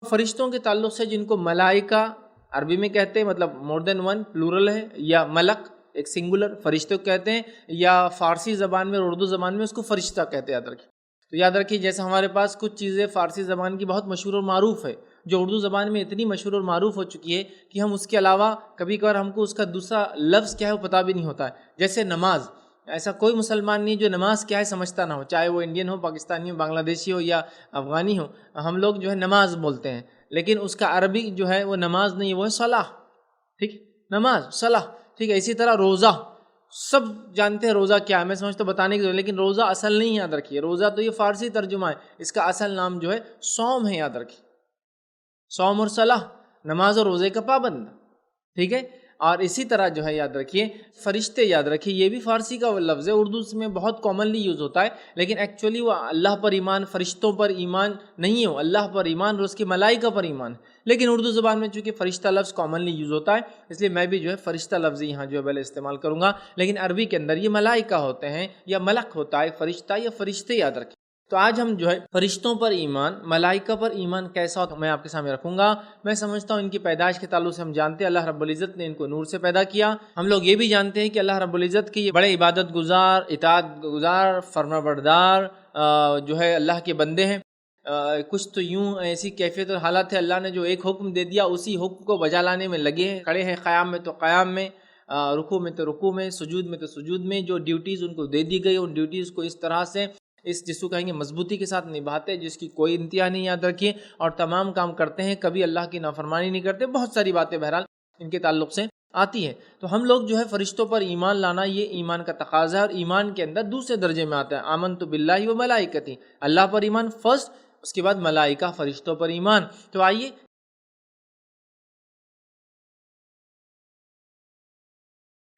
فرشتوں کے تعلق سے جن کو ملائکہ عربی میں کہتے ہیں، مطلب مور دین ون پلورل ہے، یا ملک ایک سنگولر فرشتوں کو کہتے ہیں، یا فارسی زبان میں اور اردو زبان میں اس کو فرشتہ کہتے ہیں، یاد رکھیے۔ تو یاد رکھیے جیسے ہمارے پاس کچھ چیزیں فارسی زبان کی بہت مشہور اور معروف ہے، جو اردو زبان میں اتنی مشہور اور معروف ہو چکی ہے کہ ہم اس کے علاوہ کبھی کبھار ہم کو اس کا دوسرا لفظ کیا ہے وہ پتہ بھی نہیں ہوتا ہے۔ جیسے نماز، ایسا کوئی مسلمان نہیں جو نماز کیا ہے سمجھتا نہ ہو، چاہے وہ انڈین ہو، پاکستانی ہو، بنگلہ دیشی ہو یا افغانی ہو۔ ہم لوگ جو ہے نماز بولتے ہیں، لیکن اس کا عربی جو ہے وہ نماز نہیں ہے، وہ ہے صلاح، ٹھیک، نماز صلاح، ٹھیک ہے۔ اسی طرح روزہ، سب جانتے ہیں روزہ کیا ہے، میں سمجھتا ہوں بتانے کی ضرورت، لیکن روزہ اصل نہیں ہے، یاد رکھیے۔ روزہ تو یہ فارسی ترجمہ ہے، اس کا اصل نام جو ہے صوم ہے، یاد رکھیے۔ صوم اور صلاح، نماز اور روزے کا پابند، ٹھیک ہے۔ اور اسی طرح جو ہے یاد رکھیے فرشتے، یاد رکھیے یہ بھی فارسی کا لفظ ہے، اردو میں بہت کامنلی یوز ہوتا ہے، لیکن ایکچولی وہ اللہ پر ایمان، فرشتوں پر ایمان نہیں ہو، اللہ پر ایمان اور اس کی ملائکہ پر ایمان ہے۔ لیکن اردو زبان میں چونکہ فرشتہ لفظ کامنلی یوز ہوتا ہے، اس لیے میں بھی جو ہے فرشتہ لفظ یہاں جو ہے پہلے استعمال کروں گا، لیکن عربی کے اندر یہ ملائکہ ہوتے ہیں، یا ملک ہوتا ہے، فرشتہ یا فرشتے، یاد رکھیے۔ تو آج ہم جو ہے فرشتوں پر ایمان، ملائکہ پر ایمان کیسا ہوتا ہے میں آپ کے سامنے رکھوں گا۔ میں سمجھتا ہوں ان کی پیدائش کے تعلق سے ہم جانتے ہیں اللہ رب العزت نے ان کو نور سے پیدا کیا۔ ہم لوگ یہ بھی جانتے ہیں کہ اللہ رب العزت کی بڑے عبادت گزار، اطاعت گزار، فرما بردار جو ہے اللہ کے بندے ہیں۔ کچھ تو یوں ایسی کیفیت اور حالت ہے، اللہ نے جو ایک حکم دے دیا اسی حکم کو بجا لانے میں لگے ہیں، کھڑے ہیں، قیام میں تو قیام میں، رکوع میں تو رکوع میں، سجود میں تو سجود میں۔ جو ڈیوٹیز ان کو دے دی گئی ان ڈیوٹیز کو اس طرح سے، جس کو کہیں گے مضبوطی کے ساتھ نبھاتے، جس کی کوئی انتہا نہیں، یاد رکھیے، اور تمام کام کرتے ہیں، کبھی اللہ کی نافرمانی نہیں کرتے۔ بہت ساری باتیں بہرحال ان کے تعلق سے آتی ہے۔ تو ہم لوگ جو ہے فرشتوں پر ایمان لانا یہ ایمان کا تقاضا ہے، اور ایمان کے اندر دوسرے درجے میں آتا ہے آمنت باللہ و ملائکتی، اللہ پر ایمان فرسٹ، اس کے بعد ملائکہ فرشتوں پر ایمان۔ تو آئیے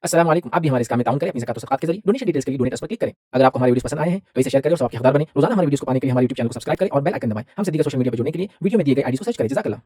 السلام علیکم، آپ بھی ہمارے اس کام میں تعاون کریں اپنی زکات و صدقات کے ذریعے۔ ڈونیشن ڈیٹیلز کے لیے ڈونیٹ اس پر کلک کریں۔ اگر آپ کو ہمارے ویڈیوز پسند آئے ہیں تو اسے شیئر کریں اور سب کے حقدار بنیں۔ روزانہ ہمارے ویڈیوز کو پانے کے لیے ہمارے یوٹیوب چینل کو سبسکرائب کریں اور بیل آئکن دبائیں۔ ہم سے دیگر سوشل میڈیا پر جڑنے کے لیے ویڈیو میں دیے گئے آئی ڈی کو سرچ کریں۔ جزاک اللہ۔